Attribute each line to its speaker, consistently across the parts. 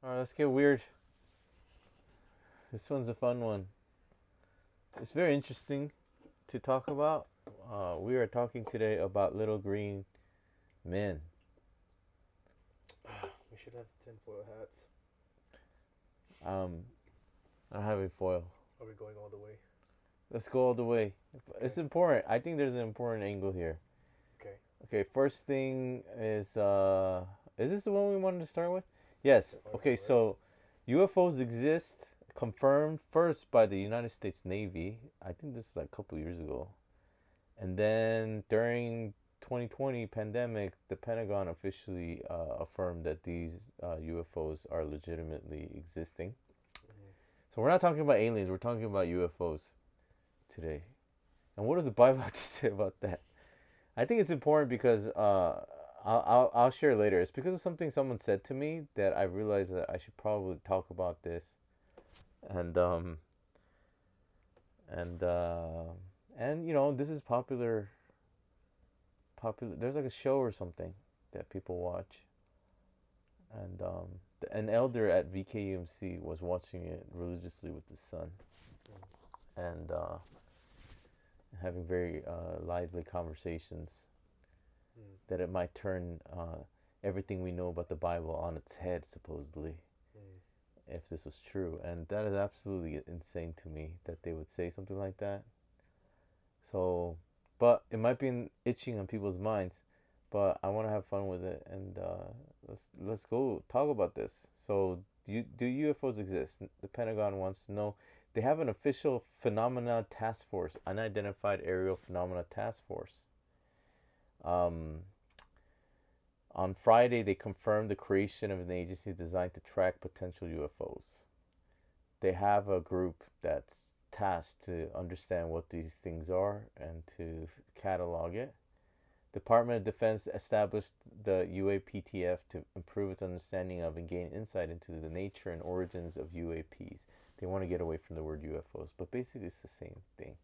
Speaker 1: Alright, let's get weird. This one's a fun one. It's very interesting to talk about. We are talking today about little green men.
Speaker 2: We should have tinfoil hats.
Speaker 1: I don't have a foil.
Speaker 2: Are we going all the way?
Speaker 1: Let's go all the way.
Speaker 2: Okay.
Speaker 1: It's important. I think there's an important angle here.
Speaker 2: Okay.
Speaker 1: Okay, first thing is this the one we wanted to start with? Yes. Okay, so UFOs exist, confirmed first by the United States Navy. I think this is like a couple years ago. And then during 2020 pandemic, the Pentagon officially affirmed that these UFOs are legitimately existing. So we're not talking about aliens, we're talking about UFOs today. And what does the Bible have to say about that? I think it's important because I'll share later. It's because of something someone said to me that I realized that I should probably talk about this. And you know, this is popular. There's like a show or something that people watch. And an elder at VKUMC was watching it religiously with his son, and having very lively conversations that it might turn everything we know about the Bible on its head, supposedly, if this was true. And that is absolutely insane to me that they would say something like that. So, but it might be itching on people's minds, but I want to have fun with it, and let's go talk about this. So, do UFOs exist? The Pentagon wants to know. They have an official phenomena task force, unidentified aerial phenomena task force. On Friday, they confirmed the creation of an agency designed to track potential UFOs. They have a group that's tasked to understand what these things are and to catalog it. Department of Defense established the UAPTF to improve its understanding of and gain insight into the nature and origins of UAPs. They want to get away from the word UFOs, but basically it's the same thing.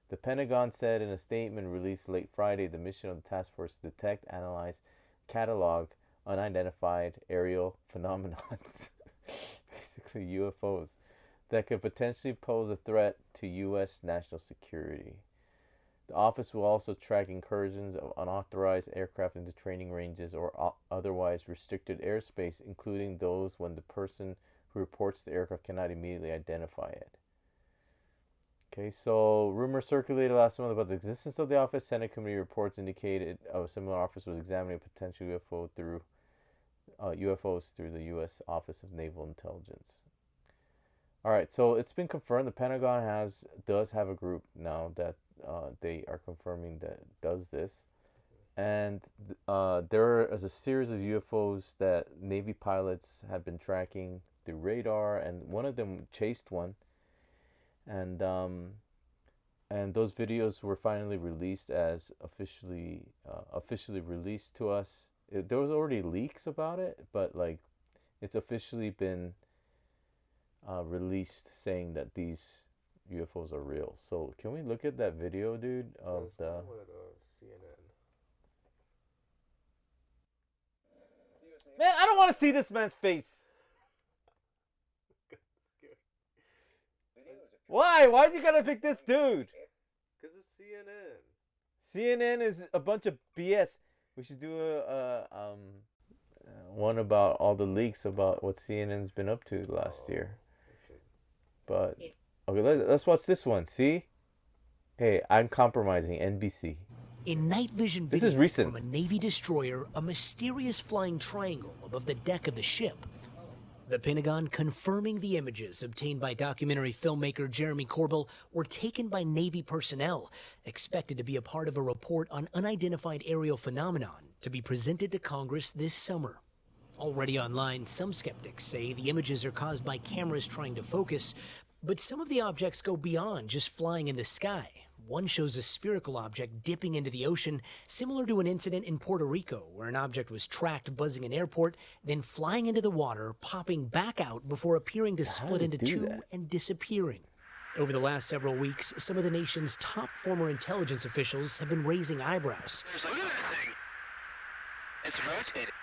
Speaker 1: The Pentagon said in a statement released late Friday, the mission of the task force is to detect, analyze, catalog unidentified aerial phenomena, basically UFOs, that could potentially pose a threat to U.S. national security. The office will also track incursions of unauthorized aircraft into training ranges or otherwise restricted airspace, including those when the person who reports the aircraft cannot immediately identify it. Okay, so rumors circulated last month about the existence of the office. Senate committee reports indicated a similar office was examining a potential UFOs through the U.S. Office of Naval Intelligence. All right, so it's been confirmed the Pentagon does have a group now that they are confirming that does this, and there is a series of UFOs that Navy pilots have been tracking through radar, and one of them chased one, and those videos were finally released as officially released to us. There was already leaks about it, but like it's officially been released saying that these UFOs are real. So can we look at that video, dude, of the
Speaker 2: CNN.
Speaker 1: Man, I don't want to see this man's face. Why? Why'd you gotta pick this dude?
Speaker 2: Because it's CNN.
Speaker 1: CNN is a bunch of BS. We should do one about all the leaks about what CNN's been up to last year. But okay, let's watch this one. See? Hey, I'm compromising NBC.
Speaker 3: In night vision
Speaker 1: This
Speaker 3: video
Speaker 1: is recent.
Speaker 3: from a Navy destroyer, a mysterious flying triangle above the deck of the ship. The Pentagon confirming the images obtained by documentary filmmaker Jeremy Corbell were taken by Navy personnel, expected to be a part of a report on unidentified aerial phenomenon to be presented to Congress this summer. Already online, some skeptics say the images are caused by cameras trying to focus, but some of the objects go beyond just flying in the sky. One shows a spherical object dipping into the ocean, similar to an incident in Puerto Rico, where an object was tracked buzzing an airport, then flying into the water, popping back out before appearing to split into two and disappearing. Over the last several weeks, some of the nation's top former intelligence officials have been raising eyebrows.
Speaker 4: Look at that thing. It's rotating.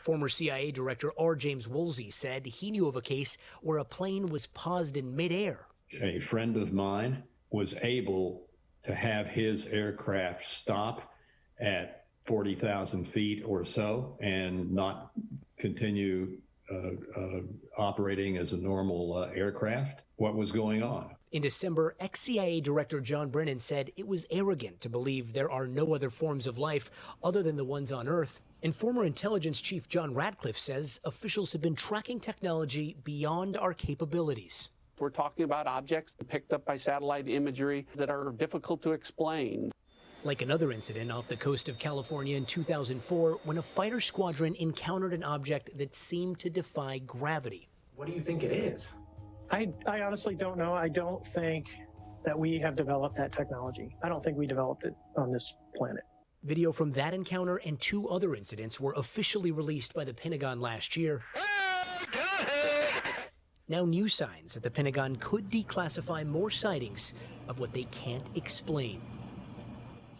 Speaker 3: Former CIA Director R. James Woolsey said he knew of a case where a plane was paused in midair.
Speaker 4: A friend of mine was able to have his aircraft stop at 40,000 feet or so and not continue operating as a normal aircraft. What was going on?
Speaker 3: In December, ex-CIA Director John Brennan said it was arrogant to believe there are no other forms of life other than the ones on Earth. And former intelligence chief John Ratcliffe says officials have been tracking technology beyond our capabilities.
Speaker 5: We're talking about objects picked up by satellite imagery that are difficult to explain.
Speaker 3: Like another incident off the coast of California in 2004 when a fighter squadron encountered an object that seemed to defy gravity.
Speaker 6: What do you think it is?
Speaker 7: I honestly don't know. I don't think that we have developed that technology. I don't think we developed it on this planet.
Speaker 3: Video from that encounter and 2 other incidents were officially released by the Pentagon last year. Now new signs that the Pentagon could declassify more sightings of what they can't explain.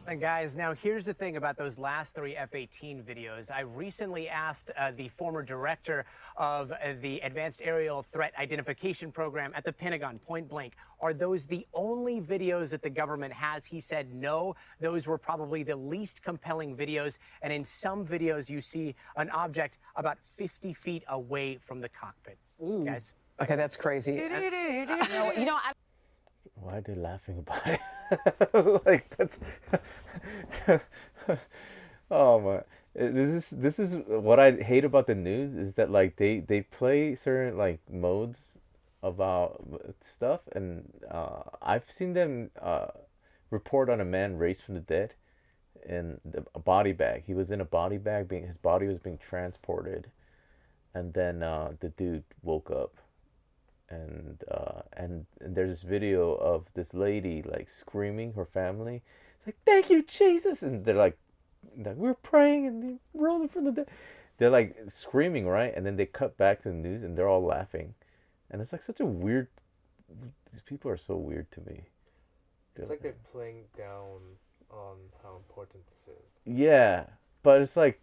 Speaker 8: And guys, now here's the thing about those last 3 F-18 videos. I recently asked the former director of the Advanced Aerial Threat Identification Program at the Pentagon, point blank, are those the only videos that the government has? He said no, those were probably the least compelling videos. And in some videos, you see an object about 50 feet away from the cockpit.
Speaker 9: Ooh.
Speaker 8: Guys.
Speaker 9: Okay, that's crazy.
Speaker 1: Why are they laughing about it? Like that's oh my, this is what I hate about the news, is that like they play certain like modes about stuff, and I've seen them report on a man raised from the dead in a body bag. He was in a body bag, his body was being transported, and then the dude woke up. And there's this video of this lady like screaming, her family. It's like, thank you, Jesus. And they're like we're praying and they rolling from the dead. They're like screaming, right? And then they cut back to the news and they're all laughing. And it's like such a weird, these people are so weird to me.
Speaker 2: It's like they're playing down on how important this is.
Speaker 1: Yeah, but it's like,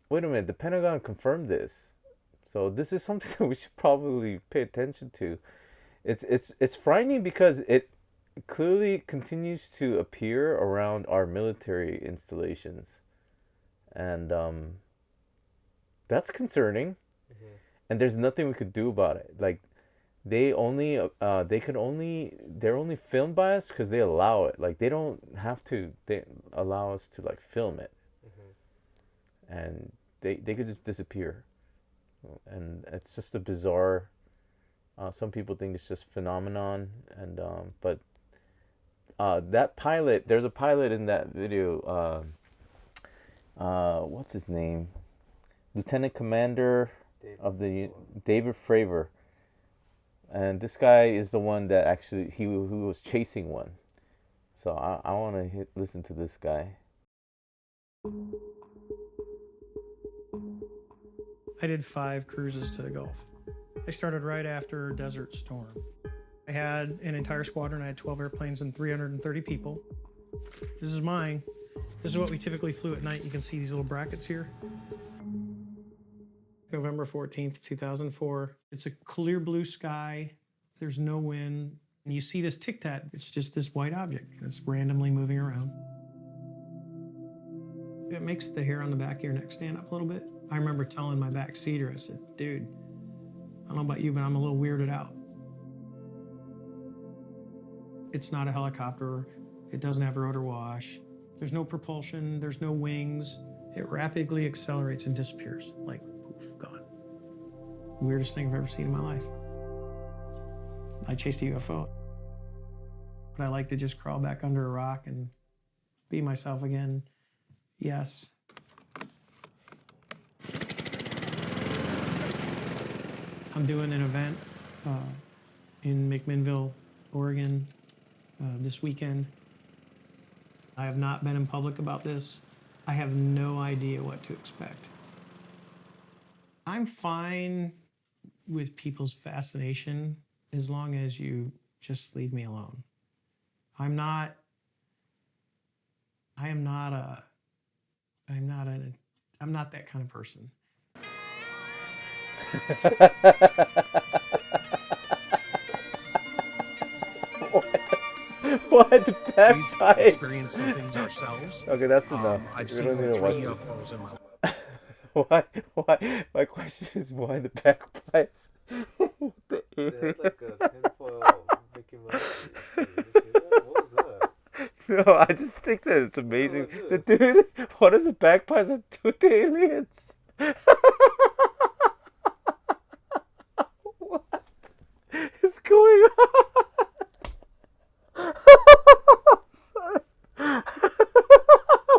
Speaker 1: wait a minute, the Pentagon confirmed this. So this is something that we should probably pay attention to. It's frightening because it clearly continues to appear around our military installations, and that's concerning. Mm-hmm. And there's nothing we could do about it. Like they're only filmed by us because they allow it. Like they don't have to. They allow us to like film it, mm-hmm. and they could just disappear. And it's just a bizarre, some people think it's just phenomenon, and but that pilot, there's a pilot in that video, what's his name, Lieutenant Commander David Fravor, and this guy is the one that actually who was chasing one. So I want to listen to this guy.
Speaker 7: I did 5 cruises to the Gulf. I started right after Desert Storm. I had an entire squadron. I had 12 airplanes and 330 people. This is mine. This is what we typically flew at night. You can see these little brackets here. November 14th, 2004. It's a clear blue sky. There's no wind. And you see this tic-tac. It's just this white object that's randomly moving around. It makes the hair on the back of your neck stand up a little bit. I remember telling my back seater, I said, dude, I don't know about you, but I'm a little weirded out. It's not a helicopter. It doesn't have rotor wash. There's no propulsion. There's no wings. It rapidly accelerates and disappears, like poof, gone. Weirdest thing I've ever seen in my life. I chased a UFO. But I like to just crawl back under a rock and be myself again. Yes. I'm doing an event in McMinnville, Oregon this weekend. I have not been in public about this. I have no idea what to expect. I'm fine with people's fascination as long as you just leave me alone. I'm not that kind of person.
Speaker 1: Why the
Speaker 6: We've
Speaker 1: bagpipe?
Speaker 6: experienced some things ourselves.
Speaker 1: Okay, that's enough.
Speaker 6: I've
Speaker 1: We
Speaker 6: seen
Speaker 1: don't need to watch
Speaker 6: 3
Speaker 1: this.
Speaker 6: UFOs in my life.
Speaker 1: Why? My question is why the bagpipes? The
Speaker 2: They had
Speaker 1: alien.
Speaker 2: like a tinfoil Mickey Mouse. Did you see that? What was that?
Speaker 1: No, I just think that it's amazing.
Speaker 2: What
Speaker 1: The
Speaker 2: is this?
Speaker 1: dude, what does the bagpipes have to do with the aliens? What is going on? Sorry.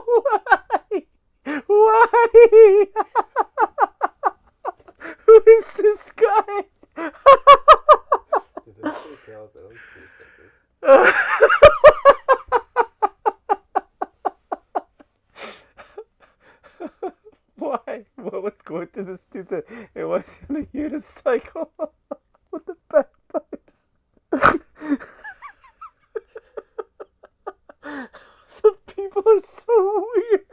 Speaker 1: Why? Why? Who is this guy?
Speaker 2: Dude, that's so talented. I don't speak like this.
Speaker 1: Why? What was going through this dude's head? It was in a unicycle with the bagpipes. Some people are so weird.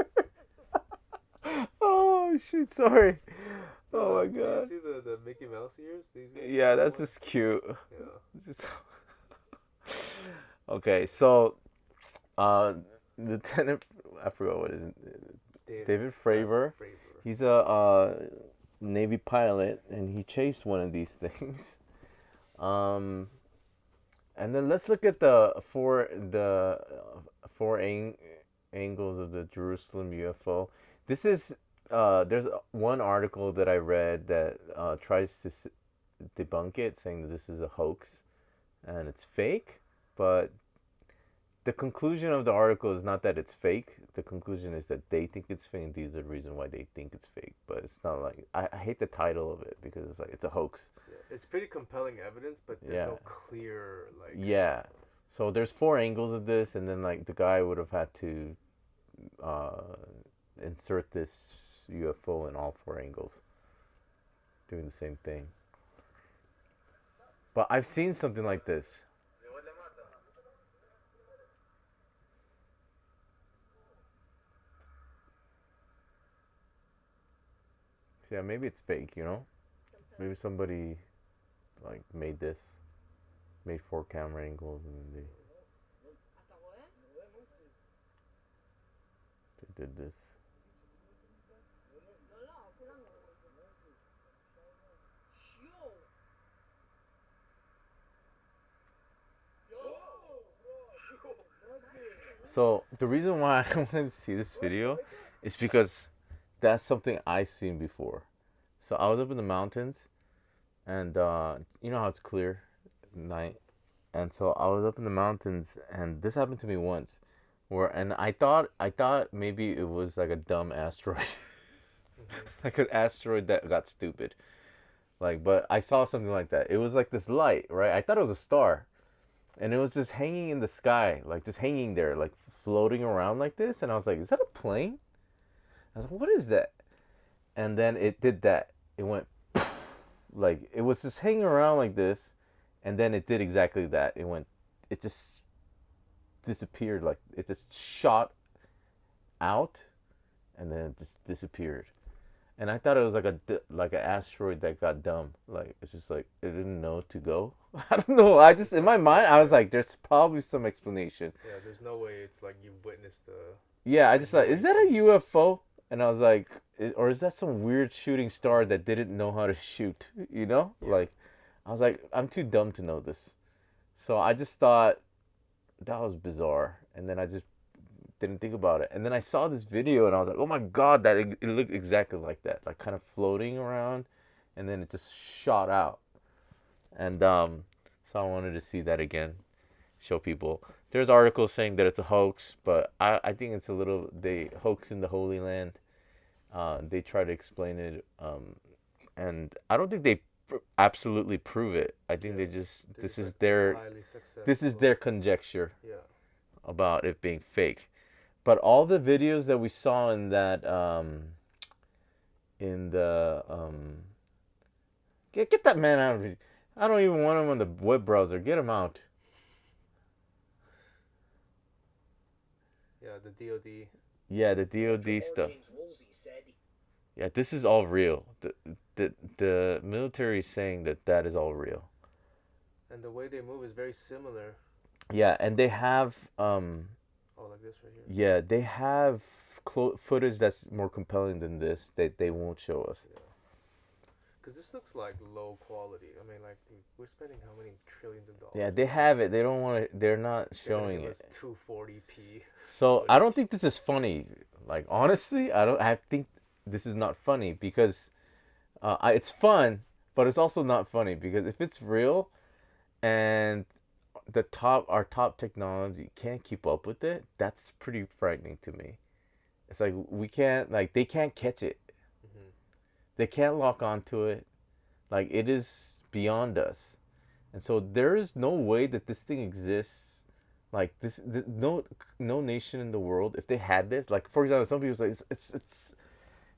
Speaker 1: Oh shit! Sorry. Oh my
Speaker 2: Did
Speaker 1: god.
Speaker 2: you see the Mickey Mouse ears?
Speaker 1: Yeah, that's just cute.
Speaker 2: Yeah.
Speaker 1: Just... Okay, so Lieutenant, I forgot what his David Fravor. He's a Navy pilot, and he chased one of these things. And then let's look at the four angles of the Jerusalem UFO. This is there's one article that I read that tries to debunk it, saying that this is a hoax and it's fake. But the conclusion of the article is not that it's fake. The conclusion is that they think it's fake. And these are the reason why they think it's fake. But it's not like I hate the title of it because it's like it's a hoax.
Speaker 2: Yeah, it's pretty compelling evidence, but there's no clear like.
Speaker 1: Yeah. So there's 4 angles of this, and then like the guy would have had to insert this UFO in all 4 angles, doing the same thing. But I've seen something like this. Yeah, maybe it's fake, you know? Maybe somebody like made 4 camera angles, and they did this. So the reason why I wanted to see this video is because that's something I've seen before. So I was up in the mountains, and you know how it's clear at night, and so I was up in the mountains, and this happened to me once, and I thought maybe it was like a dumb asteroid, like an asteroid that got stupid, like. But I saw something like that. It was like this light, right? I thought it was a star, and it was just hanging in the sky, like just hanging there, like floating around like this, and I was like, is that a plane? I was like, what is that? And then it did that. It went like it was just hanging around like this, and then it did exactly that. It just disappeared. Like it just shot out, and then it just disappeared. And I thought it was like an asteroid that got dumb. Like it's just like it didn't know to go. I don't know. I just in my mind I was like, there's probably some explanation.
Speaker 2: Yeah, there's no way it's like you witnessed the.
Speaker 1: Yeah, I just thought, is that a UFO? And I was like, or is that some weird shooting star that didn't know how to shoot? You know, like I was like, I'm too dumb to know this. So I just thought that was bizarre, and then I just didn't think about it. And then I saw this video, and I was like, oh my god, that it looked exactly like that, like kind of floating around, and then it just shot out. And so I wanted to see that again, show people. There's articles saying that it's a hoax, but I think it's a little, they hoax in the Holy Land. They try to explain it, and I don't think they absolutely prove it. I think they just, this is their conjecture about it being fake. But all the videos that we saw in that get that man out of here. I don't even want him on the web browser. Get him out.
Speaker 2: Yeah, the DoD.
Speaker 1: Yeah, the DoD stuff.
Speaker 3: James Woolsey said
Speaker 1: Yeah, this is all real. The military is saying that that is all real.
Speaker 2: And the way they move is very similar.
Speaker 1: Yeah, and they have
Speaker 2: Oh, like this right here.
Speaker 1: yeah, they have footage that's more compelling than this that they won't show us.
Speaker 2: Yeah. Because this looks like low quality. I mean, like, dude, we're spending how many trillions of dollars?
Speaker 1: Yeah, they have it. They don't want to. They're not
Speaker 2: They're gonna
Speaker 1: showing
Speaker 2: give
Speaker 1: it.
Speaker 2: us 240p.
Speaker 1: So I don't think this is funny. Like honestly, I don't. I think this is not funny because it's fun, but it's also not funny because if it's real, and our top technology can't keep up with it, that's pretty frightening to me. It's like we can't, like they can't catch it.
Speaker 2: Mm-hmm.
Speaker 1: They can't lock onto it. Like it is beyond us. And so there is no way that this thing exists. Like this no nation in the world, if they had this, like for example, some people say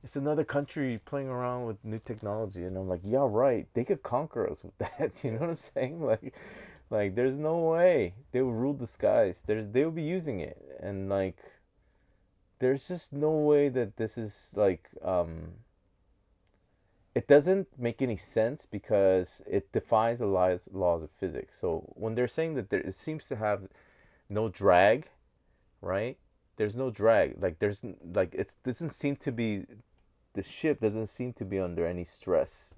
Speaker 1: it's another country playing around with new technology, and I'm like, yeah, right. They could conquer us with that. You know what I'm saying? Like there's no way they will rule the skies. They'll be using it, and like there's just no way that this is like it doesn't make any sense because it defies the laws of physics. So when they're saying that it seems to have no drag, right? There's no drag. Like it doesn't seem to be, the ship doesn't seem to be under any stress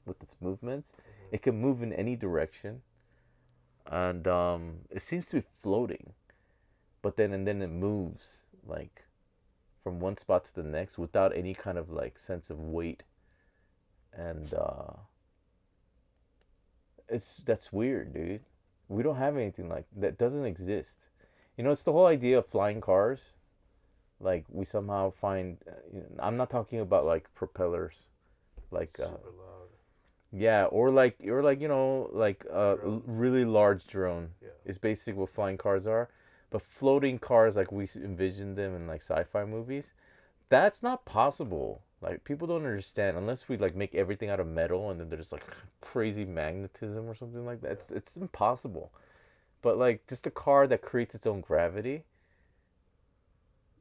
Speaker 1: with its movements.
Speaker 2: Mm-hmm.
Speaker 1: It can move in any direction, and it seems to be floating, but then it moves like from one spot to the next without any kind of like sense of weight, and that's weird, dude. We don't have anything like that. Doesn't exist. You know, it's the whole idea of flying cars. Like we somehow find. I'm not talking about like propellers, like
Speaker 2: Super loud.
Speaker 1: yeah, or like you know like
Speaker 2: Drones.
Speaker 1: really large drone.
Speaker 2: Yeah.
Speaker 1: Is basically what flying cars are, but floating cars like we envision them in like sci-fi movies, that's not possible. Like people don't understand unless we like make everything out of metal and then there's like crazy magnetism or something like that. It's impossible. But like just a car that creates its own gravity,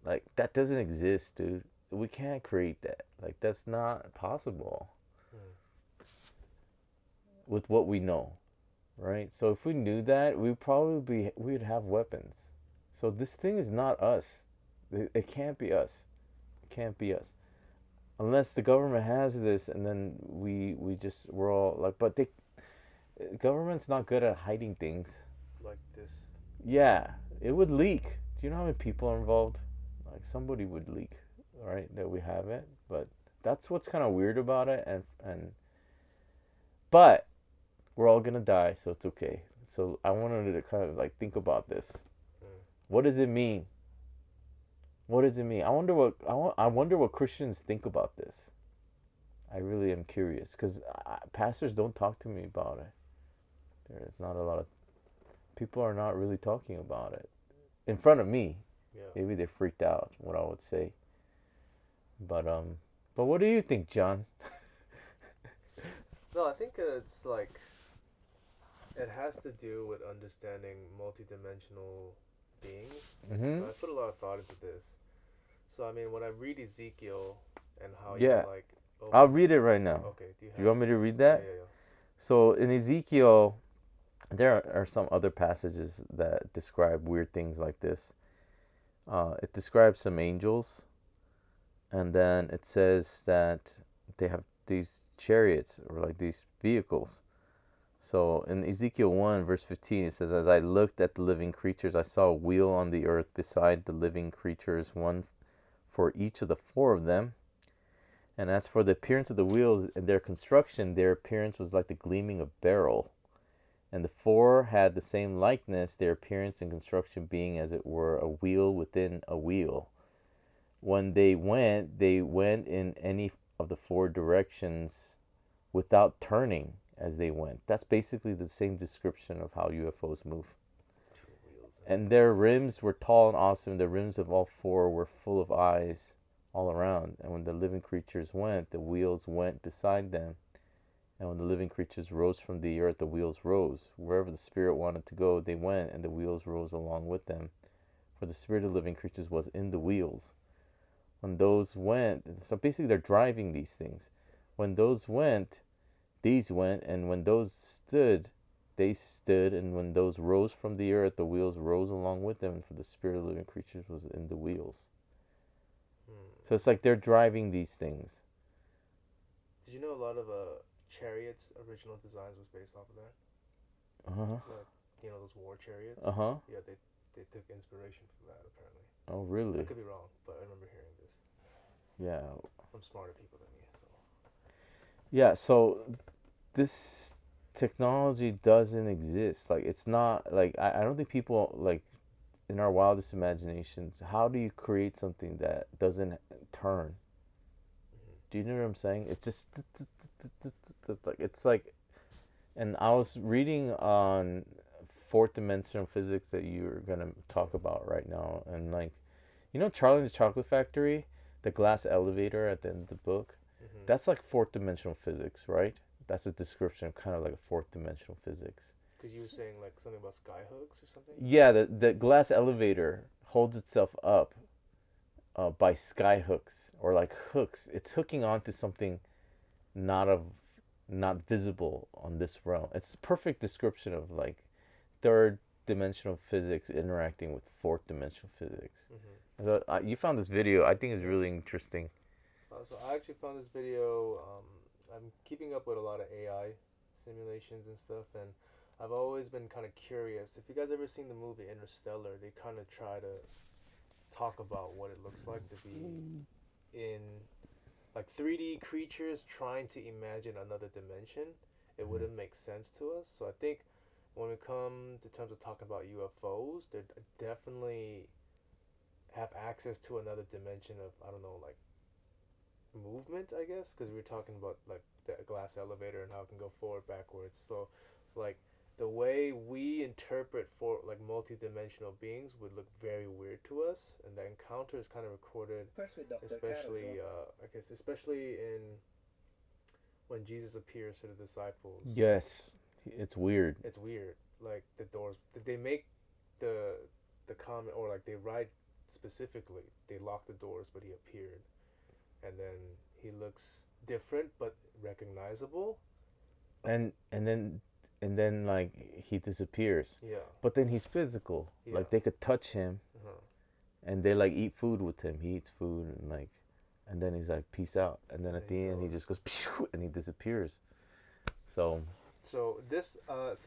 Speaker 1: like that doesn't exist, dude. We can't create that. Like that's not possible with what we know, right? So if we knew that, we'd have weapons. So this thing is not us. It can't be us. It can't be us. Unless the government has this, and then we're all like, but government's not good at hiding things.
Speaker 2: Like this.
Speaker 1: Yeah, it would leak. Do you know how many people are involved? Like somebody would leak, right? That we have it, but that's what's kind of weird about it, but we're all gonna die, so it's okay. So I wanted to kind of like think about this. What does it mean? What does it mean? I wonder what Christians think about this. I really am curious because pastors don't talk to me about it. There's not a lot of people are not really talking about it in front of me.
Speaker 2: Yeah.
Speaker 1: Maybe they freaked out. What I would say. But what do you think, John?
Speaker 2: No, I think it's like it has to do with understanding multidimensional beings.
Speaker 1: Mm-hmm.
Speaker 2: So I put a lot of thought into this. So I mean, when I read Ezekiel and how
Speaker 1: Yeah.
Speaker 2: you like,
Speaker 1: I'll read it right now.
Speaker 2: Okay. Do
Speaker 1: you want me to read that?
Speaker 2: Yeah.
Speaker 1: So in Ezekiel, there are some other passages that describe weird things like this. It describes some angels, and then it says that they have these chariots or like these vehicles. So in Ezekiel 1 verse 15 it says, as I looked at the living creatures, I saw a wheel on the earth beside the living creatures, one for each of the four of them. And as for the appearance of the wheels and their construction, their appearance was like the gleaming of beryl. And the four had the same likeness, their appearance and construction being as it were a wheel within a wheel. When they went in any of the four directions without turning as they went. That's basically the same description of how UFOs move. And their rims were tall and awesome. The rims of all four were full of eyes all around. And when the living creatures went, the wheels went beside them. And when the living creatures rose from the earth, the wheels rose. Wherever the spirit wanted to go, they went, and the wheels rose along with them. For the spirit of living creatures was in the wheels. When those went, so basically they're driving these things. When those went, these went, and when those stood, they stood, and when those rose from the earth, the wheels rose along with them, and for the spirit of living creatures was in the wheels. So it's like they're driving these things.
Speaker 2: Did you know a lot of Chariot's original designs was based off of that? Like, you know, those war chariots? Yeah, they took inspiration from that, apparently.
Speaker 1: Oh, really?
Speaker 2: I could be wrong, but I remember hearing this.
Speaker 1: Yeah.
Speaker 2: From smarter people than me, so.
Speaker 1: Yeah, so this technology doesn't exist. Like, it's not, like, I don't think people, like, in our wildest imaginations, how do you create something that doesn't turn? Do you know what I'm saying? It's just like, it's like, and I was reading on fourth dimensional physics that you're gonna talk about right now, and like, you know, Charlie and the Chocolate Factory, the glass elevator at the end of the book, that's like fourth dimensional physics, right? That's a description of kind of like a fourth dimensional physics.
Speaker 2: Because you were saying like something about skyhooks or something?
Speaker 1: Yeah, the glass elevator holds itself up by sky hooks or like hooks. It's hooking onto something not visible on this realm. It's a perfect description of like third dimensional physics interacting with fourth dimensional physics. So, you found this video. I think it's really interesting.
Speaker 2: So I actually found this video. I'm keeping up with a lot of AI simulations and stuff, and I've always been kind of curious. If you guys ever seen the movie Interstellar, they kind of try to talk about what it looks like to be in like 3D creatures trying to imagine another dimension. It wouldn't make sense to us. So I think when we come to terms of talking about UFOs, they definitely have access to another dimension of, I don't know, like movement, I guess, because we were talking about like the glass elevator and how it can go forward, backwards. So like the way we interpret for like multi-dimensional beings would look very weird to us, and the encounter is kind of recorded, especially I guess especially in when Jesus appears to the disciples.
Speaker 1: Yes, it's weird.
Speaker 2: It's weird. Like the doors, they make the comment, or like they write specifically, they lock the doors, but he appeared, and then he looks different but recognizable, and
Speaker 1: then like he disappears.
Speaker 2: Yeah.
Speaker 1: But then he's physical.
Speaker 2: Yeah.
Speaker 1: Like they could touch him, and they like eat food with him. He eats food and like, and then he's like peace out, and then at the end he just goes and he disappears.
Speaker 2: So this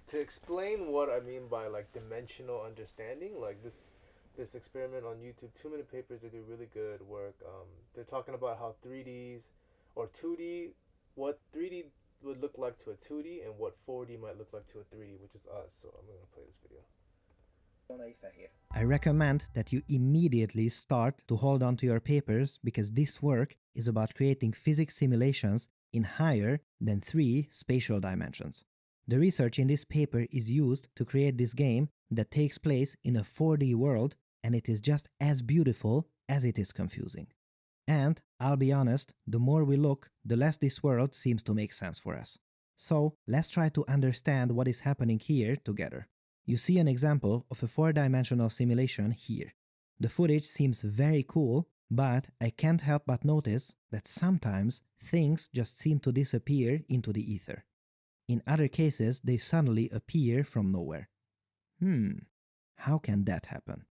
Speaker 2: to explain what I mean by like dimensional understanding, like this experiment on YouTube, 2-minute papers, they do really good work. They're talking about how 3Ds or 2D, what 3D would look like to a 2D and what 4D might look like to a 3D, which is us. So I'm going to play this video.
Speaker 9: I recommend that you immediately start to hold on to your papers, because this work is about creating physics simulations in higher than 3 spatial dimensions. The research in this paper is used to create this game that takes place in a 4D world, and it is just as beautiful as it is confusing. And, I'll be honest, the more we look, the less this world seems to make sense for us. So, let's try to understand what is happening here together. You see an example of a 4-dimensional simulation here. The footage seems very cool, but I can't help but notice that sometimes things just seem to disappear into the ether. In other cases, they suddenly appear from nowhere. How can that happen?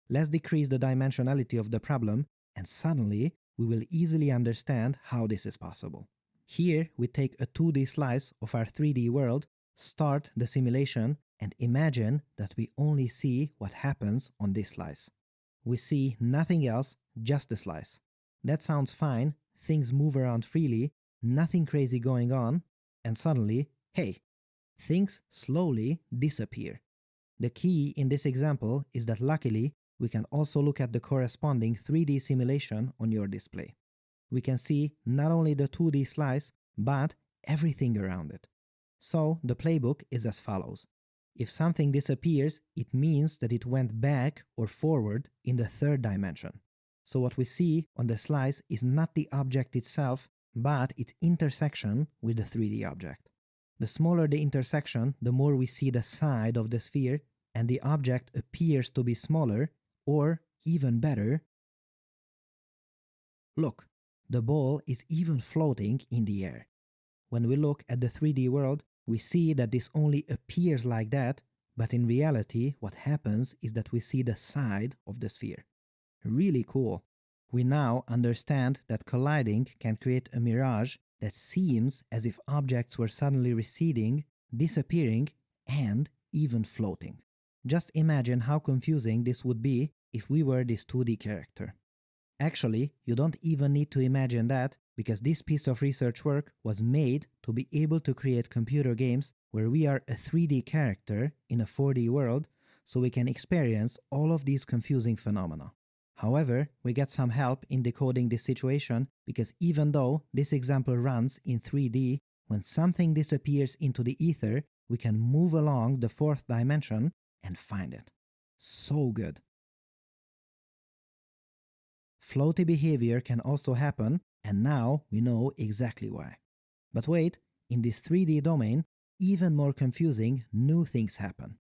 Speaker 9: Let's decrease the dimensionality of the problem, and suddenly we will easily understand how this is possible. Here we take a 2D slice of our 3D world, start the simulation, and imagine that we only see what happens on this slice. We see nothing else, just the slice. That sounds fine, things move around freely, nothing crazy going on, and suddenly, hey, things slowly disappear. The key in this example is that luckily, we can also look at the corresponding 3D simulation on your display. We can see not only the 2D slice, but everything around it. So the playbook is as follows. If something disappears, it means that it went back or forward in the 3rd dimension. So what we see on the slice is not the object itself, but its intersection with the 3D object. The smaller the intersection, the more we see the side of the sphere, and the object appears to be smaller, or, even better, Look, the ball is even floating in the air. When we look at the 3D world, we see that this only appears like that, but in reality, what happens is that we see the side of the sphere. Really cool. We now understand that colliding can create a mirage that seems as if objects were suddenly receding, disappearing, and even floating. Just imagine how confusing this would be if we were this 2D character. Actually, you don't even need to imagine that, because this piece of research work was made to be able to create computer games where we are a 3D character in a 4D world, so we can experience all of these confusing phenomena. However, we get some help in decoding this situation, because even though this example runs in 3D, when something disappears into the ether, we can move along the fourth dimension and find it. So good. Floaty behavior can also happen, and now we know exactly why. But wait, in this 3D domain, even more confusing new things happen.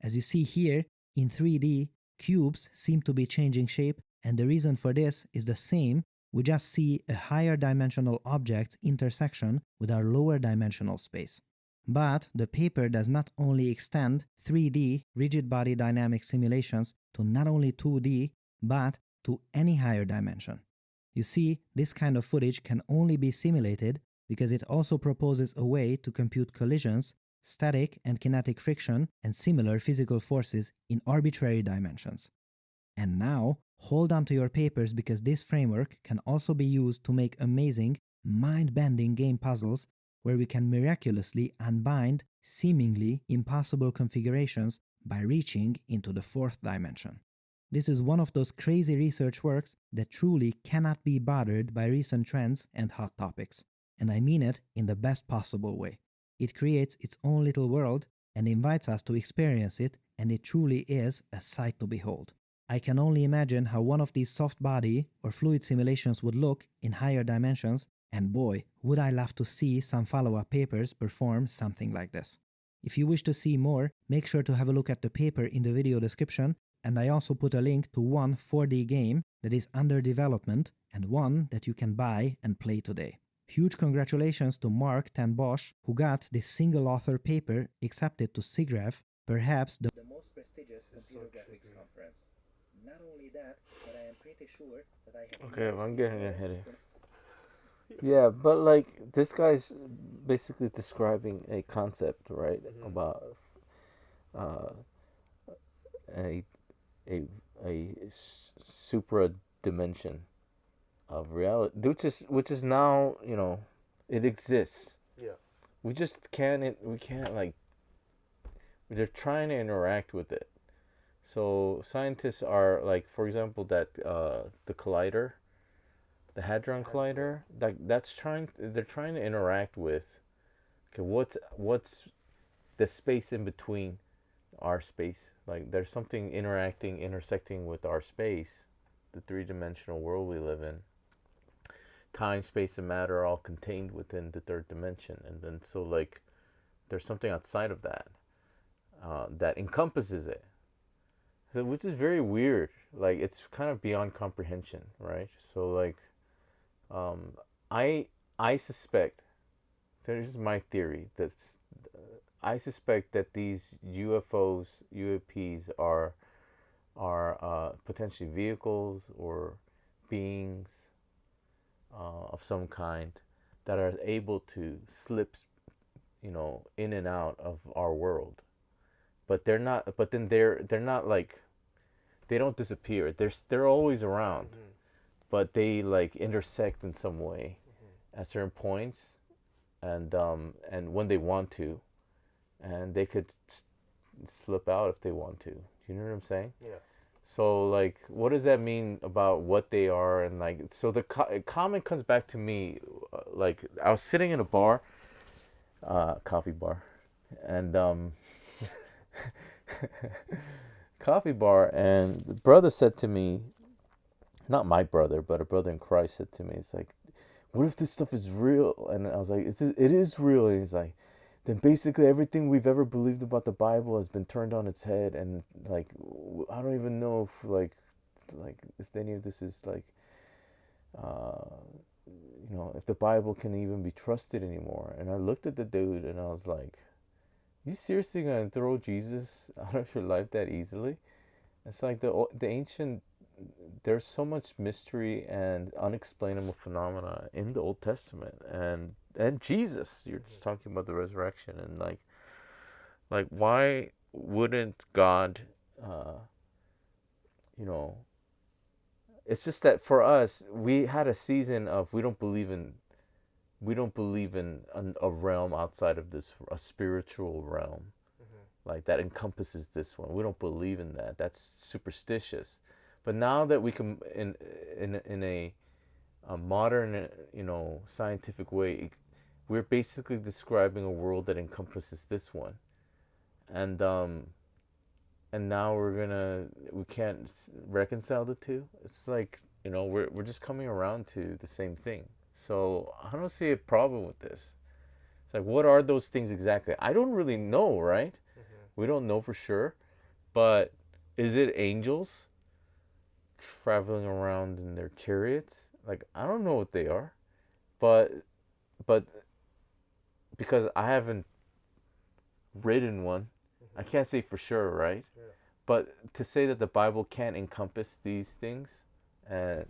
Speaker 9: As you see here, in 3D, cubes seem to be changing shape, and the reason for this is the same. We just see a higher dimensional object's intersection with our lower dimensional space. But the paper does not only extend 3D rigid body dynamic simulations to not only 2D, but to any higher dimension. You see, this kind of footage can only be simulated because it also proposes a way to compute collisions, static and kinetic friction, and similar physical forces in arbitrary dimensions. And now, hold on to your papers, because this framework can also be used to make amazing, mind-bending game puzzles where we can miraculously unbind seemingly impossible configurations by reaching into the fourth dimension. This is one of those crazy research works that truly cannot be bothered by recent trends and hot topics. And I mean it in the best possible way. It creates its own little world and invites us to experience it, and it truly is a sight to behold. I can only imagine how one of these soft body or fluid simulations would look in higher dimensions, and boy, would I love to see some follow-up papers perform something like this. If you wish to see more, make sure to have a look at the paper in the video description, and I also put a link to one 4D game that is under development and one that you can buy and play today. Huge congratulations to Mark ten Bosch, who got this single author paper accepted to SIGGRAPH, perhaps the most prestigious computer graphics conference. Not only that, but I am pretty sure that I have...
Speaker 1: Okay, I'm getting ahead of Yeah, but like, this guy's basically describing a concept, right? About a supra dimension of reality, which is now, it exists.
Speaker 2: Yeah.
Speaker 1: We can't like, they're trying to interact with it. So scientists are like, for example, that the collider, the hadron collider, they're trying to interact with, okay, what's the space in between our space? Like, there's something intersecting with our space, the three-dimensional world we live in. Time, space, and matter are all contained within the third dimension, and then so like, there's something outside of that that encompasses it, so, which is very weird. Like, it's kind of beyond comprehension, right? So like, I suspect, this is my theory, that's I suspect that these UFOs, UAPs are potentially vehicles or beings of some kind that are able to slip, in and out of our world. But they're not. But then they're not like, they don't disappear. They're always around, but they like intersect in some way at certain points, and when they want to. And they could slip out if they want to. You know what I'm saying?
Speaker 2: Yeah.
Speaker 1: So like, what does that mean about what they are? And like, so the comment comes back to me, like, I was sitting in a bar, coffee bar, and coffee bar, and the brother said to me, not my brother, but a brother in Christ said to me, it's like, what if this stuff is real? And I was like, it is real. And he's like, then basically everything we've ever believed about the Bible has been turned on its head, and like, I don't even know if like if any of this is like uh, you know, if the Bible can even be trusted anymore. And I looked at the dude and I was like, you seriously gonna throw Jesus out of your life that easily? It's like the ancient, there's so much mystery and unexplainable phenomena in the Old Testament, and Jesus. You're just talking about the resurrection, and like why wouldn't God, you know, it's just that for us, we had a season of we don't believe in a realm outside of this, a spiritual realm, like that encompasses this one. We don't believe in that. That's superstitious. But now that we can, in a modern, you know, scientific way, we're basically describing a world that encompasses this one, and now we can't reconcile the two. It's like, you know, we're just coming around to the same thing. So I don't see a problem with this. It's like, what are those things exactly? I don't really know, right? We don't know for sure, but is it angels traveling around in their chariots? Like, I don't know what they are, but because I haven't ridden one, I can't say for sure, right?
Speaker 2: Yeah.
Speaker 1: But to say that the Bible can't encompass these things and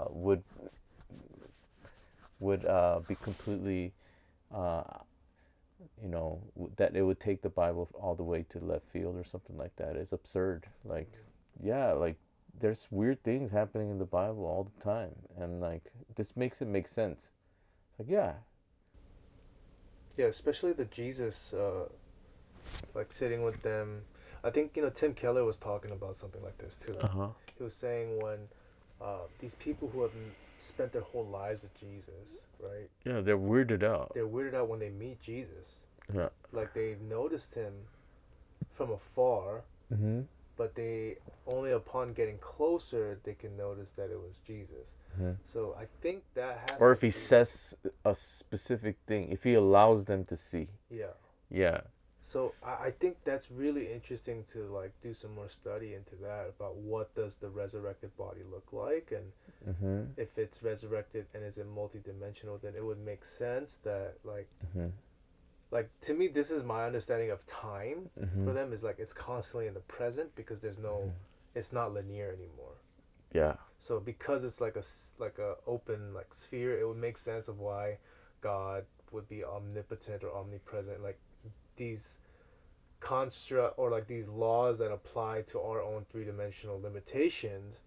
Speaker 1: would be completely, you know, that it would take the Bible all the way to left field or something like that is absurd. Like, yeah, like there's weird things happening in the Bible all the time, and like this makes it make sense. It's like, yeah,
Speaker 2: Yeah, especially the Jesus, like sitting with them. I think, you know, Tim Keller was talking about something like this too. He was saying when these people who have spent their whole lives with Jesus, right?
Speaker 1: yeah, they're weirded out.
Speaker 2: They're weirded out when they meet Jesus.
Speaker 1: Yeah.
Speaker 2: Like they've noticed him from afar, but they only upon getting closer they can notice that it was Jesus. So I think that has.
Speaker 1: Or
Speaker 2: to
Speaker 1: if he
Speaker 2: be-
Speaker 1: says a specific thing, if he allows them to see.
Speaker 2: Yeah.
Speaker 1: Yeah.
Speaker 2: So I think that's really interesting to like do some more study into that about what does the resurrected body look like, and if it's resurrected and is it multidimensional, then it would make sense that like to me this is my understanding of time for them is like it's constantly in the present because there's no it's not linear anymore.
Speaker 1: Yeah.
Speaker 2: So because it's like a open like sphere, it would make sense of why God would be omnipotent or omnipresent. Like these construct or like these laws that apply to our own three-dimensional limitations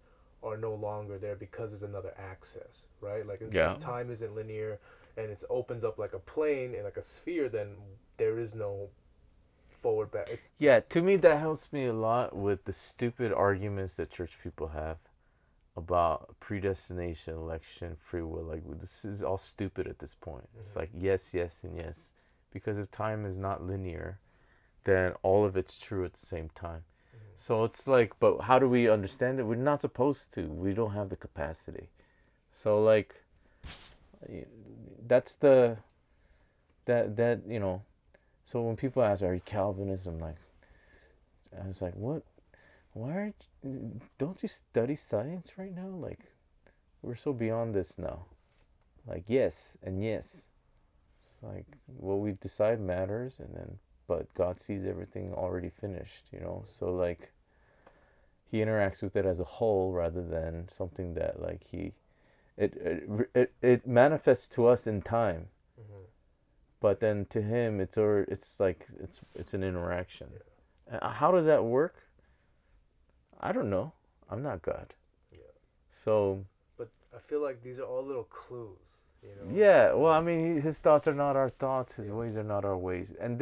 Speaker 2: are no longer there because there's another axis, right? Like instead of time isn't linear and it opens up like a plane and like a sphere, then there is no forward back. It's
Speaker 1: Yeah, to me that helps me a lot with the stupid arguments that church people have about predestination, election, free will. Like, this is all stupid at this point. It's like yes, yes, and yes. Because if time is not linear, then all of it's true at the same time. So it's like, but how do we understand it? We're not supposed to. We don't have the capacity. So like, that's that you know. So when people ask, "Are you Calvinist?" I was like, "What? Why don't you study science right now? Like, we're so beyond this now. Like, yes and yes. It's like what we decide matters, and then but God sees everything already finished, you know. So like, he interacts with it as a whole rather than something that like it manifests to us in time, but then to him it's an interaction. How does that work? I don't know. I'm not God.
Speaker 2: Yeah.
Speaker 1: So.
Speaker 2: But I feel like these are all little clues, you know.
Speaker 1: Yeah. Well, I mean, his thoughts are not our thoughts. His ways are not our ways. And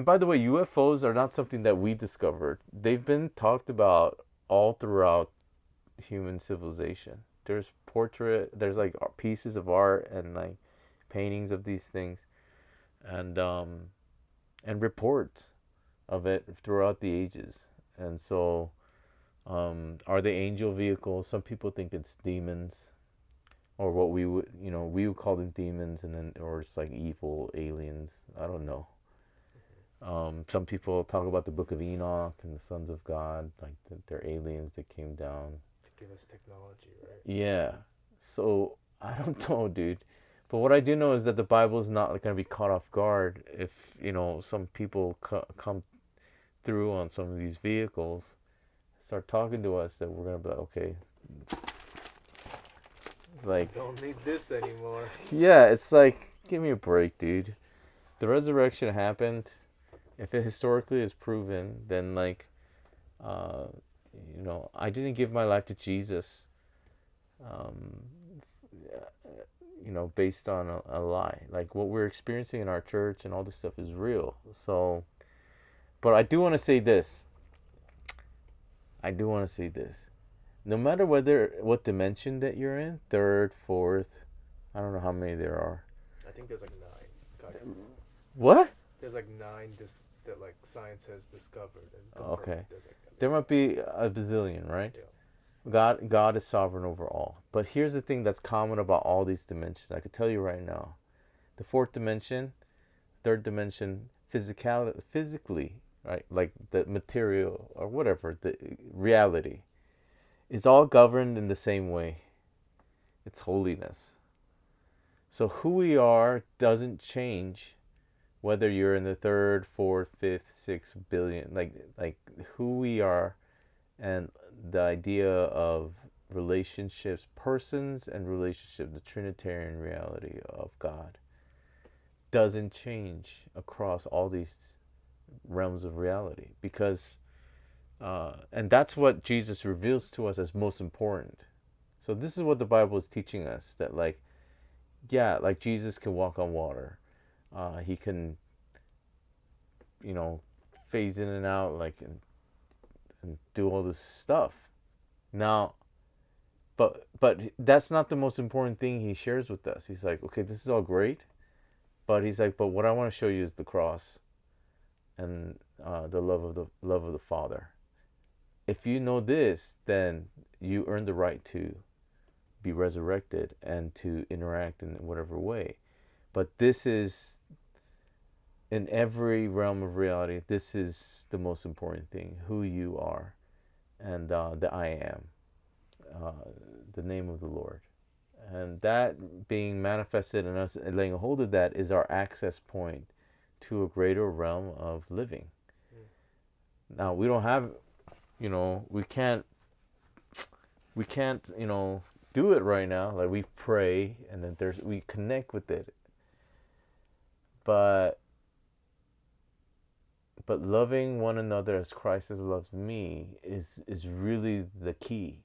Speaker 1: by the way, UFOs are not something that we discovered. They've been talked about all throughout human civilization. There's like pieces of art and like paintings of these things, and reports of it throughout the ages. And so, are they angel vehicles? Some people think it's demons, or what we would call them demons, and then or it's like evil aliens. I don't know. Some people talk about the Book of Enoch and the sons of God, like they're aliens that came down
Speaker 2: to give us technology, right?
Speaker 1: Yeah. So I don't know, dude. But what I do know is that the Bible is not going to be caught off guard if, some people come through on some of these vehicles, start talking to us, that we're going to be like, okay, like,
Speaker 2: Don't need this anymore.
Speaker 1: yeah, it's like, give me a break, dude. The resurrection happened. If it historically is proven, then like, uh, I didn't give my life to Jesus, um, based on a lie. Like what we're experiencing in our church and all this stuff is real. So, but I do want to say this. No matter what dimension that you're in, third, fourth, I don't know how many there are.
Speaker 2: I think there's like 9. Gotcha.
Speaker 1: What?
Speaker 2: There's like 9 that like science has discovered and confirmed.
Speaker 1: Okay.
Speaker 2: There's like,
Speaker 1: There might be a bazillion, right?
Speaker 2: Yeah.
Speaker 1: God is sovereign over all. But here's the thing that's common about all these dimensions. I could tell you right now. The fourth dimension, third dimension, physically, right? Like the material or whatever, the reality, is all governed in the same way. It's holiness. So who we are doesn't change whether you're in the third, fourth, fifth, sixth billion, like who we are, and the idea of relationships, persons and relationship, the Trinitarian reality of God doesn't change across all these realms of reality, because and that's what Jesus reveals to us as most important. So this is what the Bible is teaching us, that like, yeah, like Jesus can walk on water. He can, phase in and out, like, and do all this stuff. Now, but that's not the most important thing he shares with us. He's like, okay, this is all great, but he's like, but what I want to show you is the cross and the love of the Father. If you know this, then you earn the right to be resurrected and to interact in whatever way. But this is, in every realm of reality, this is the most important thing: who you are, and the I am, the name of the Lord, and that being manifested in us and laying a hold of that is our access point to a greater realm of living. Now we don't have, we can't, do it right now. Like we pray and then we connect with it. But loving one another as Christ has loved me is really the key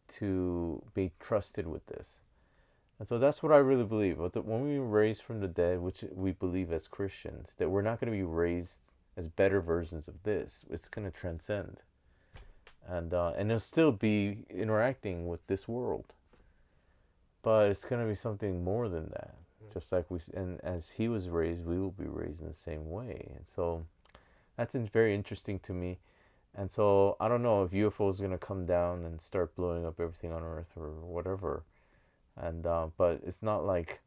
Speaker 1: to be trusted with this. And so that's what I really believe. When we raised from the dead, which we believe as Christians, that we're not going to be raised as better versions of this. It's going to transcend. And it'll still be interacting with this world. But it's going to be something more than that. Just like and as he was raised, we will be raised in the same way. And so that's very interesting to me. And so I don't know if UFO is going to come down and start blowing up everything on Earth or whatever. And but it's not like,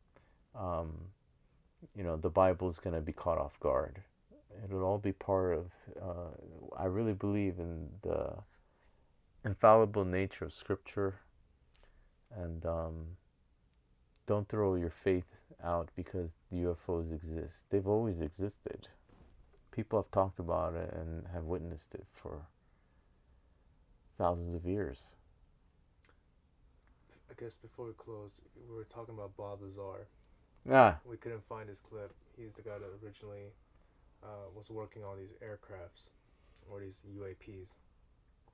Speaker 1: the Bible is going to be caught off guard. It'll all be part of, I really believe in the infallible nature of Scripture. And don't throw your faith out because UFOs exist. They've always existed. People have talked about it and have witnessed it for thousands of years.
Speaker 2: I guess before we close, we were talking about Bob Lazar.
Speaker 1: Yeah.
Speaker 2: We couldn't find his clip. He's the guy that originally was working on these aircrafts or these UAPs.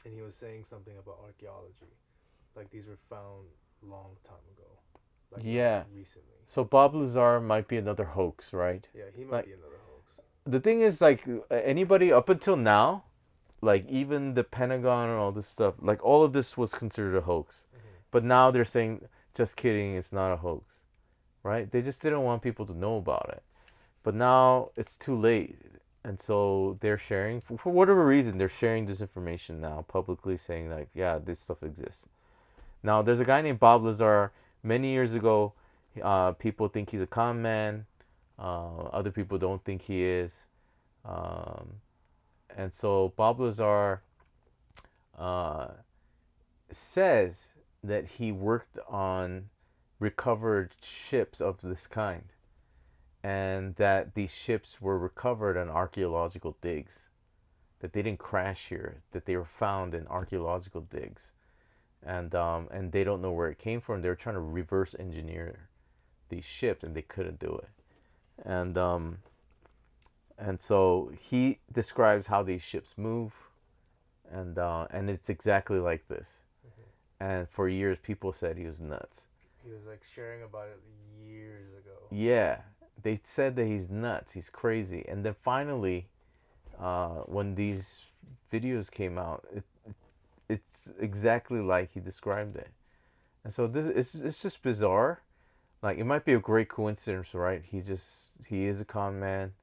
Speaker 2: And he was saying something about archaeology. Like these were found long time ago. Like
Speaker 1: Yeah.
Speaker 2: recently.
Speaker 1: So Bob Lazar might be another hoax, right?
Speaker 2: Yeah, he might
Speaker 1: Like,
Speaker 2: be another hoax.
Speaker 1: the thing is, like, anybody up until now, like even the Pentagon and all this stuff, like all of this was considered a hoax. But now they're saying, just kidding, it's not a hoax, right? They just didn't want people to know about it. But now it's too late. And so they're sharing, for whatever reason, they're sharing this information now publicly, saying like, yeah, this stuff exists. Now, there's a guy named Bob Lazar. Many years ago, people think he's a con man. Other people don't think he is. And so Bob Lazar says that he worked on recovered ships of this kind, and that these ships were recovered on archaeological digs, that they didn't crash here, that they were found in archaeological digs, and they don't know where it came from. They were trying to reverse engineer these ships, and they couldn't do it. And so he describes how these ships move, and it's exactly like this. And for years, people said he was nuts.
Speaker 2: He was like sharing about it years ago.
Speaker 1: Yeah, they said that he's nuts, he's crazy. And then finally, when these videos came out, it's exactly like he described it. And so it's just bizarre. Like, it might be a great coincidence, right? He is a con man,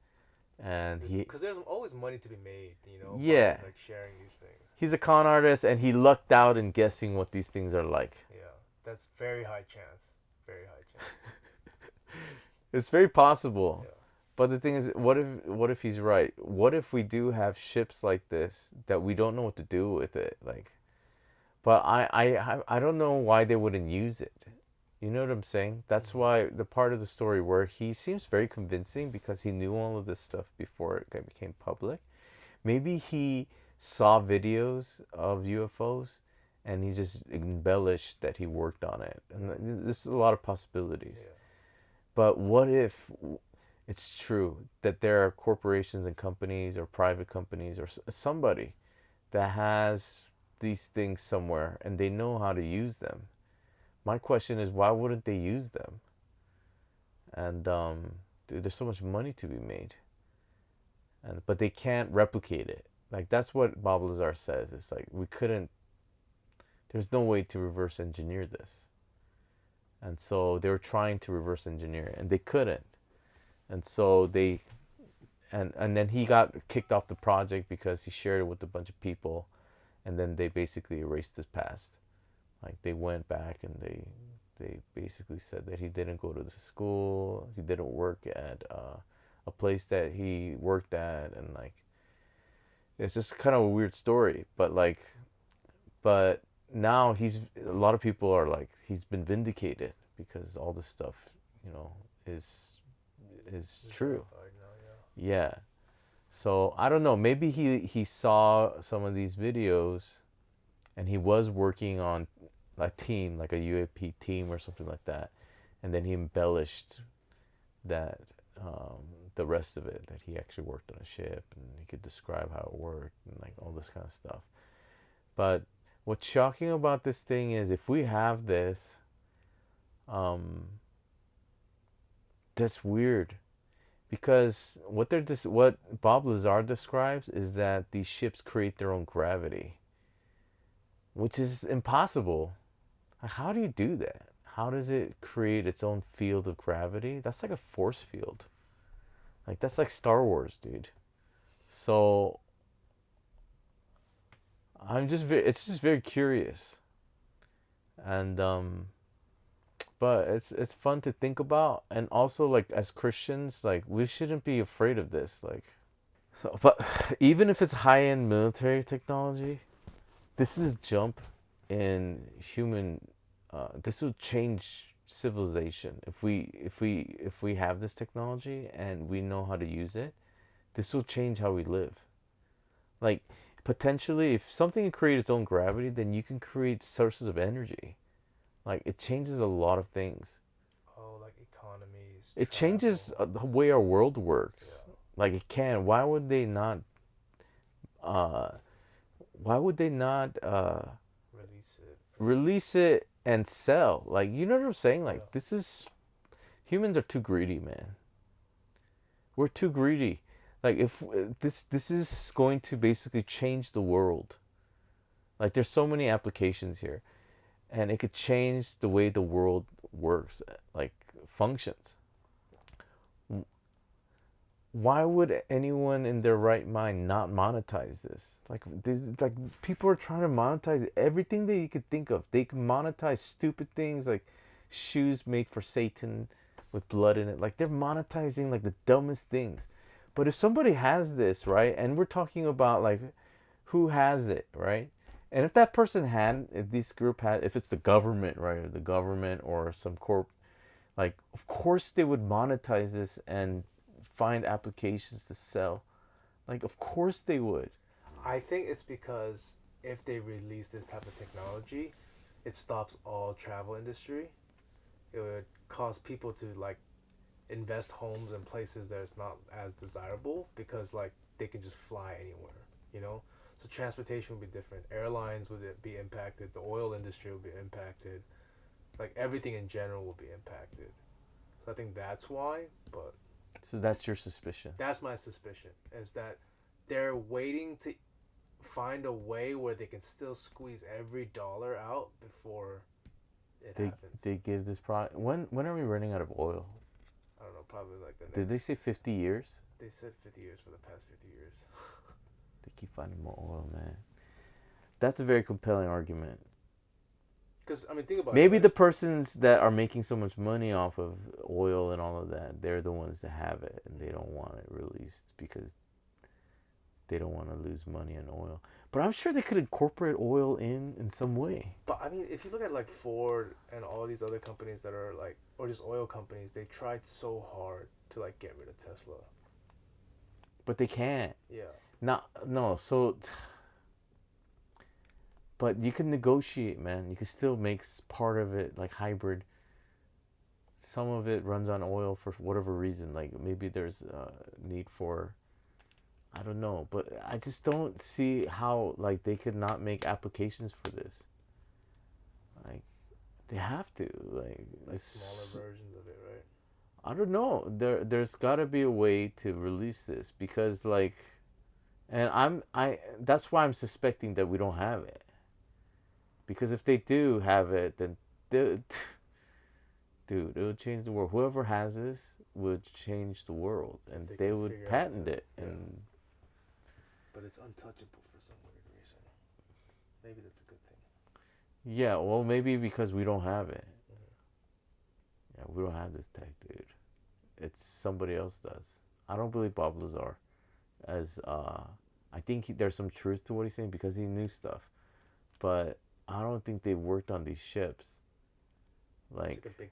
Speaker 1: and
Speaker 2: because there's always money to be made, you know.
Speaker 1: Yeah.
Speaker 2: By, like, sharing these things.
Speaker 1: He's a con artist, and he lucked out in guessing what these things are like.
Speaker 2: Yeah, that's very high chance. Very high chance.
Speaker 1: It's very possible.
Speaker 2: Yeah.
Speaker 1: But the thing is, what if he's right? What if we do have ships like this that we don't know what to do with it? Like, but I don't know why they wouldn't use it. You know what I'm saying? That's why the part of the story where he seems very convincing, because he knew all of this stuff before it became public. Maybe he saw videos of UFOs and he just embellished that he worked on it. And there's a lot of possibilities.
Speaker 2: Yeah.
Speaker 1: But what if it's true that there are corporations and companies or private companies or somebody that has these things somewhere and they know how to use them? My question is, why wouldn't they use them? And dude, there's so much money to be made, but they can't replicate it. Like, that's what Bob Lazar says. It's like, there's no way to reverse engineer this. And so they were trying to reverse engineer it, and they couldn't. And so and then he got kicked off the project because he shared it with a bunch of people, and then they basically erased his past. Like, they went back and they basically said that he didn't go to the school, he didn't work at a place that he worked at, and like, it's just kind of a weird story. But now a lot of people are like, he's been vindicated because all this stuff, you know, is true.
Speaker 2: Now,
Speaker 1: yeah. So I don't know. Maybe he saw some of these videos, and he was working on a team, like a UAP team or something like that, and then he embellished that, the rest of it, that he actually worked on a ship and he could describe how it worked and like all this kind of stuff. But what's shocking about this thing is, if we have this, that's weird, because what Bob Lazar describes is that these ships create their own gravity, which is impossible. How do you do that? How does it create its own field of gravity? That's like a force field. Like, that's like Star Wars, dude. So it's just very curious. And but it's fun to think about, and also, like, as Christians, like, we shouldn't be afraid of this. Like, so, but even if it's high-end military technology, this is a jump in human. This will change civilization if we have this technology and we know how to use it. This will change how we live. Like, potentially, if something can create its own gravity, then you can create sources of energy. Like, it changes a lot of things.
Speaker 2: Oh, like economies.
Speaker 1: It
Speaker 2: travel.
Speaker 1: changes the way our world works.
Speaker 2: Yeah.
Speaker 1: Like, it can. Why would they not? Release it and sell? Like, you know what I'm saying? Like,
Speaker 2: Yeah.
Speaker 1: Humans are too greedy, man. We're too greedy. Like, if this is going to basically change the world. Like, there's so many applications here, and it could change the way the world works, like, functions. Why would anyone in their right mind not monetize this? Like, people are trying to monetize everything that you could think of. They can monetize stupid things like shoes made for Satan with blood in it. Like, they're monetizing like the dumbest things. But if somebody has this, right, and we're talking about like who has it, right? And if that person had, if this group had, if it's the government, right, or the government or some corp, like, of course they would monetize this and find applications to sell. Like, of course they would.
Speaker 2: I think it's because if they release this type of technology, it stops all travel industry. It would cause people to like invest homes in places that it's not as desirable because like they can just fly anywhere, you know? So transportation would be different. Airlines would be impacted. The oil industry would be impacted. Like everything in general will be impacted. So I think that's why, but
Speaker 1: So that's your suspicion.
Speaker 2: that's my suspicion is that they're waiting to find a way where they can still squeeze every dollar out before it happens.
Speaker 1: They give this product. When are we running out of oil?
Speaker 2: I don't know, probably like the next.
Speaker 1: Did they say 50 years?
Speaker 2: They said 50 years for the past 50 years.
Speaker 1: They keep finding more oil, man. That's a very compelling argument.
Speaker 2: Because, I mean, think about
Speaker 1: Maybe
Speaker 2: it.
Speaker 1: the persons that are making so much money off of oil and all of that, they're the ones that have it, and they don't want it released because they don't want to lose money on oil. But I'm sure they could incorporate oil in some way.
Speaker 2: But, I mean, if you look at, like, Ford and all these other companies that are, like, or just oil companies, they tried so hard to, like, get rid of Tesla.
Speaker 1: But they can't.
Speaker 2: Yeah.
Speaker 1: No, so... But you can negotiate, man. You can still make part of it like hybrid. Some of it runs on oil for whatever reason. Like maybe there's a need for, I don't know. But I just don't see how like they could not make applications for this. Like they have to.
Speaker 2: Like smaller versions of it, right?
Speaker 1: I don't know. There's got to be a way to release this because like, and that's why I'm suspecting that we don't have it. Because if they do have it, then, dude, it would change the world. Whoever has this would change the world, and they would patent it. And
Speaker 2: but it's untouchable for some weird reason. Maybe that's a good thing.
Speaker 1: yeah, well, maybe because we don't have it. Yeah, we don't have this tech, dude. It's somebody else does. I don't believe Bob Lazar, I think there's some truth to what he's saying because he knew stuff, but I don't think they worked on these ships.
Speaker 2: Like a big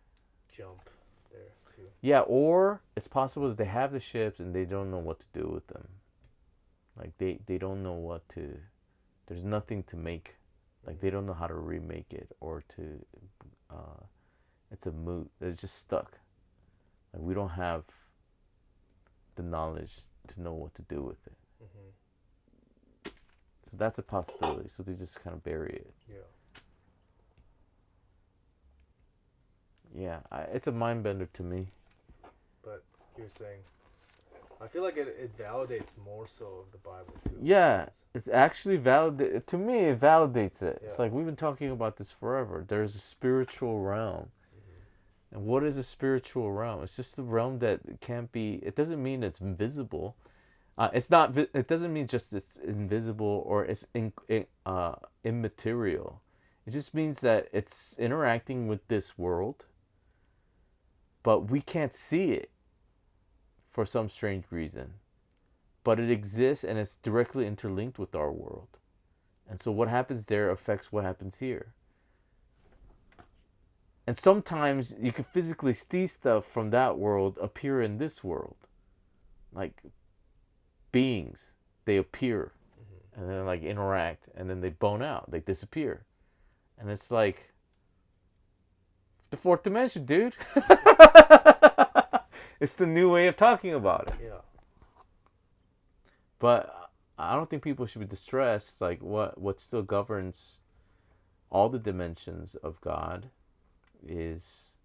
Speaker 2: jump there too.
Speaker 1: Yeah, or it's possible that they have the ships and they don't know what to do with them. Like they don't know what to. There's nothing to make. Like they don't know how to remake it or to. It's a moot. It's just stuck. Like we don't have the knowledge to know what to do with it.
Speaker 2: Mm-hmm.
Speaker 1: So that's a possibility. So they just kind of bury it.
Speaker 2: Yeah.
Speaker 1: Yeah, it's a mind bender to me.
Speaker 2: But you're saying, I feel like it validates more so of the Bible too.
Speaker 1: Yeah, it's actually valid. To me, it validates it.
Speaker 2: Yeah.
Speaker 1: It's like we've been talking about this forever. There's a spiritual realm. Mm-hmm. And what is a spiritual realm? It's just a realm that can't be. It doesn't mean it's invisible. It's not. It doesn't mean just it's invisible or it's immaterial. It just means that it's interacting with this world, but we can't see it for some strange reason. But it exists and it's directly interlinked with our world. And so what happens there affects what happens here. And sometimes you can physically see stuff from that world appear in this world. Like beings, they appear and then like interact and then they bone out, they disappear. And it's like the fourth dimension, dude. It's the new way of talking about it.
Speaker 2: Yeah.
Speaker 1: But I don't think people should be distressed. Like what still governs all the dimensions of God is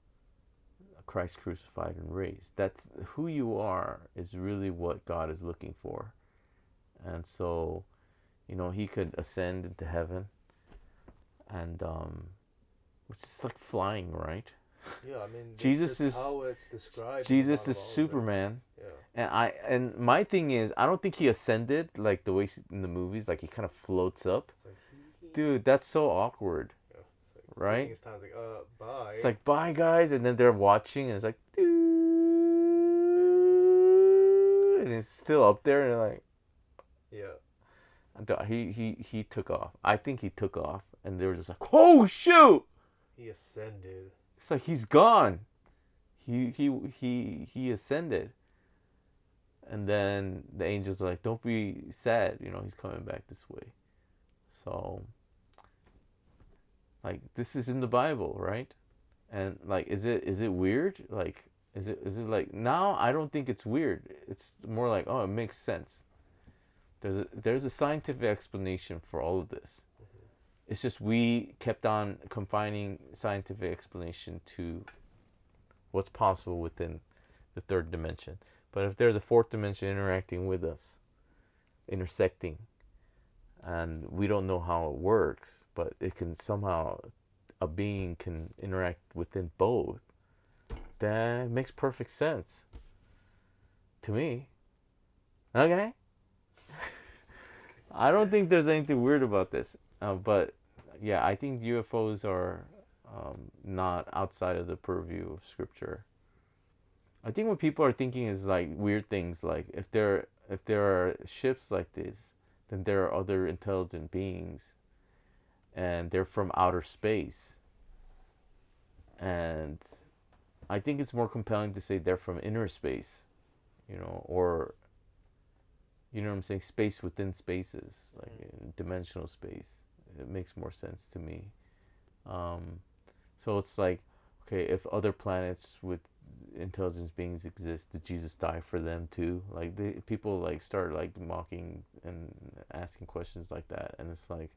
Speaker 1: Christ crucified and raised. That's who you are is really what God is looking for. And so, he could ascend into heaven and which is like flying, right?
Speaker 2: Yeah, I mean,
Speaker 1: Jesus is
Speaker 2: how it's described.
Speaker 1: Jesus is Superman.
Speaker 2: Yeah.
Speaker 1: And my thing is, I don't think he ascended like the way in the movies, like he kind of floats up. Dude, that's so awkward.
Speaker 2: Yeah, it's like
Speaker 1: right?
Speaker 2: It's time like, bye.
Speaker 1: It's like, bye guys, and then they're watching and it's like, dude, and it's still up there and they're like,
Speaker 2: yeah.
Speaker 1: He took off. I think he took off, and they were just like, "Oh shoot!"
Speaker 2: He ascended.
Speaker 1: It's like he's gone. He ascended. And then the angels are like, "Don't be sad. You know, he's coming back this way." So, like, this is in the Bible, right? And like, is it weird? Like, is it like now? I don't think it's weird. It's more like, oh, it makes sense. There's a scientific explanation for all of this. It's just we kept on confining scientific explanation to what's possible within the third dimension. But if there's a fourth dimension interacting with us, intersecting, and we don't know how it works, but it can somehow, a being can interact within both, that makes perfect sense to me. Okay? I don't think there's anything weird about this. But yeah, I think UFOs are not outside of the purview of Scripture. I think what people are thinking is like weird things, like if there are ships like this, then there are other intelligent beings, and they're from outer space. And I think it's more compelling to say they're from inner space, you know, or, you know what I'm saying, space within spaces, like dimensional space. It makes more sense to me. So it's like, okay, if other planets with intelligence beings exist, did Jesus die for them too? Like people like start like mocking and asking questions like that, and it's like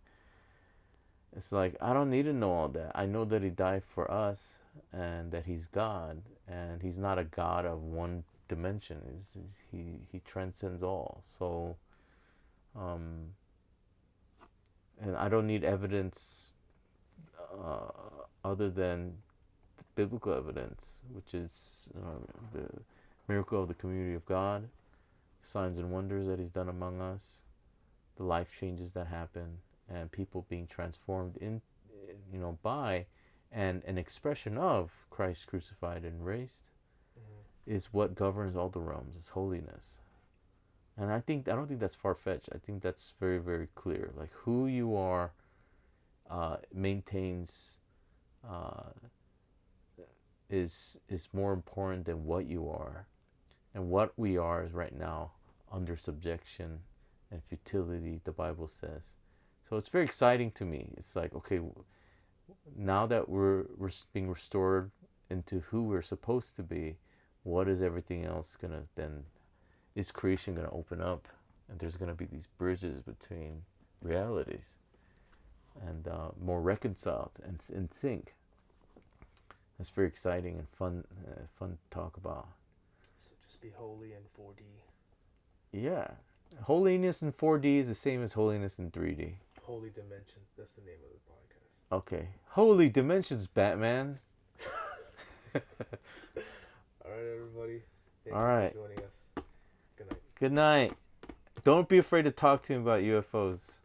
Speaker 1: I don't need to know all that. I know that he died for us, and that he's God, and he's not a God of one dimension. He transcends all. So and I don't need evidence other than biblical evidence, which is the miracle of the community of God, signs and wonders that he's done among us, the life changes that happen, and people being transformed in, you know, by and an expression of Christ crucified and raised, is what governs all the realms. Is holiness. And I don't think that's far-fetched. I think that's very, very clear. Like who you are maintains is more important than what you are. And what we are is right now under subjection and futility, the Bible says. So it's very exciting to me. It's like, okay, now that we're being restored into who we're supposed to be, what is everything else gonna then, is creation gonna open up, and there's gonna be these bridges between realities, and more reconciled and in sync. That's very exciting and fun to talk about.
Speaker 2: So just be holy in 4D.
Speaker 1: Yeah, holiness in 4D is the same as holiness in 3D.
Speaker 2: Holy Dimensions. That's the name of the podcast.
Speaker 1: Okay, Holy Dimensions, Batman.
Speaker 2: All right, everybody. Thank
Speaker 1: All
Speaker 2: you
Speaker 1: right.
Speaker 2: for joining us. Good night.
Speaker 1: Good night. Don't be afraid to talk to him about UFOs.